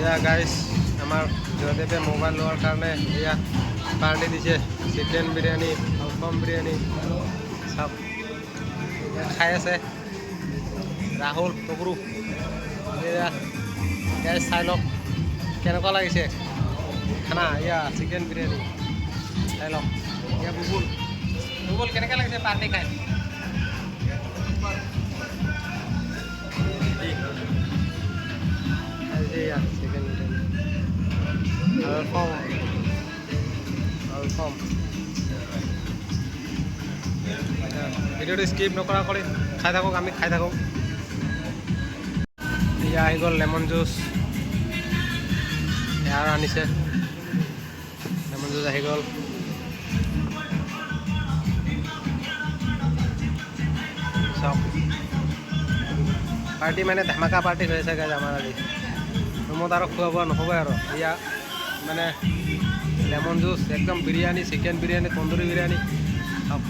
এয়া গাইজ আমাৰ জয়দেৱে মোবাইল লোৱাৰ কাৰণে এয়া পাৰ্টি দিছে চিকেন বিৰিয়ানী আলফাম বিৰিয়ানী চব খাই আছে ৰাহুল টকৰু এয়া গাইজ চাই লওক কেনেকুৱা লাগিছে খানা এয়া চিকেন বিৰিয়ানী চাই লওক এয়া বুবুল বুবুল কেনেকুৱা লাগিছে পাৰ্টি খাই এয়া চিকেন বিৰিয়ানী আলফাম ভিডিঅ'টো স্কিপ নকৰা কৰি খাই থাকক আমি খাই থাকোঁ এয়া আহি গ'ল লেমন জুচ আৰু আনিছে লেমন জুচ আহি গ'ল চাওক পাৰ্টি মানে ধামাকা পাৰ্টি হৈ আছে গাইজ আমাৰ আজি ৰুমত আৰু খোৱা বোৱা নহ'বই আৰু এয়া মানে লেমন জুচ একদম বিৰিয়ানী চিকেন বিৰিয়ানী তন্দুৰী বিৰিয়ানী চাওক